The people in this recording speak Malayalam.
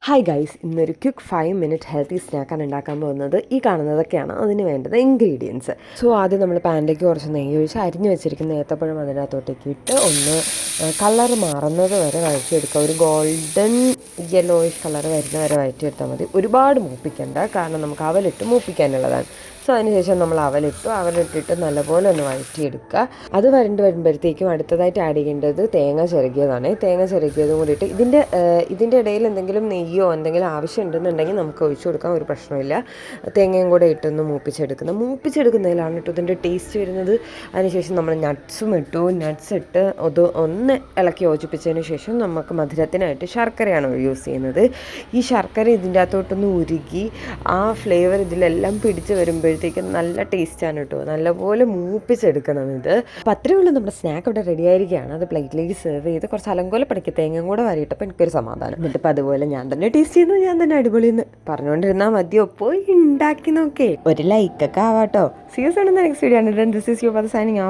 ഹായ് ഗൈസ്, ഇന്നൊരു ക്വിക്ക് 5 മിനിറ്റ് ഹെൽത്തി സ്നാക്കാണ് ഉണ്ടാക്കാൻ പോകുന്നത്. ഈ കാണുന്നതൊക്കെയാണ് അതിന് വേണ്ടുന്ന ഇൻഗ്രീഡിയൻസ്. സോ ആദ്യം നമ്മൾ പാനിലേക്ക് കുറച്ച് നെയ്യ് ഒഴിച്ച് അരിഞ്ഞു വെച്ചിരിക്കുന്ന ഏത്തപ്പഴം അതിനകത്തോട്ടേക്ക് ഇട്ട് ഒന്ന് കളർ മാറുന്നത് വരെ വഴറ്റിയെടുക്കുക. ഒരു ഗോൾഡൻ യെല്ലോയിഷ് കളർ വരുന്ന വരെ വഴറ്റിയെടുത്താൽ മതി. ഒരുപാട് മൂപ്പിക്കേണ്ട, കാരണം നമുക്ക് അവലിട്ട് മൂപ്പിക്കാനുള്ളതാണ്. സോ അതിനുശേഷം നമ്മൾ അവലിട്ടിട്ട് നല്ലപോലെ ഒന്ന് വഴറ്റിയെടുക്കുക. അത് വരുമ്പോഴത്തേക്കും അടുത്തതായിട്ട് ആഡ് ചെയ്യേണ്ടത് തേങ്ങ ചിരകിയതാണ്. തേങ്ങ ചിരകിയതും കൂടിയിട്ട് ഇതിൻ്റെ ഇടയിൽ എന്തെങ്കിലും നെയ്യോ എന്തെങ്കിലും ആവശ്യമുണ്ടെന്നുണ്ടെങ്കിൽ നമുക്ക് ഒഴിച്ചു കൊടുക്കാം, ഒരു പ്രശ്നമില്ല. തേങ്ങയും കൂടെ ഇട്ടൊന്ന് മൂപ്പിച്ചെടുക്കുന്നതിലാണ് കേട്ടോ ഇതിൻ്റെ ടേസ്റ്റ് വരുന്നത്. അതിനുശേഷം നമ്മൾ നട്ട്സും ഇട്ടു. നട്ട്സ് ഇട്ട് ഒന്ന് ഇളക്കി യോജിപ്പിച്ചതിന് ശേഷം നമുക്ക് മധുരത്തിനായിട്ട് ശർക്കരയാണ് യൂസ് ചെയ്യുന്നത്. ഈ ശർക്കര ഇതിൻ്റെ അകത്തോട്ടൊന്ന് ഉരുകി ആ ഫ്ലേവർ ഇതിലെല്ലാം പിടിച്ച് വരുമ്പോഴത്തേക്കും നല്ല ടേസ്റ്റാണ് കേട്ടോ. നല്ലപോലെ മൂപ്പിച്ചെടുക്കണം ഇത്. അപ്പോൾ അത്രയേ ഉള്ളൂ, നമ്മുടെ സ്നാക്ക് ഇവിടെ റെഡി ആയിരിക്കുകയാണ്. അത് പ്ലേറ്റിലേക്ക് സെർവ് ചെയ്ത് കുറച്ച് അലങ്കോല പടിക്ക് തേങ്ങയും കൂടെ വരിയിട്ടപ്പോൾ എനിക്കൊരു സമാധാനം. എന്നിട്ടിപ്പോൾ അതുപോലെ ഞാൻ തന്നെ ടേസ്റ്റ് ചെയ്യുന്നത് ഞാൻ തന്നെ അടിപൊളിയെന്ന് പറഞ്ഞുകൊണ്ടിരുന്നാൽ മതിയോ, പോയി ഉണ്ടാക്കി നോക്കേ. ഒരു ലൈക്കൊക്കെ ആവാട്ടോ. സീരിയസ് ആണെന്ന് നെക്സ്റ്റ് വീഡിയോ ആണ്. This is your signing off.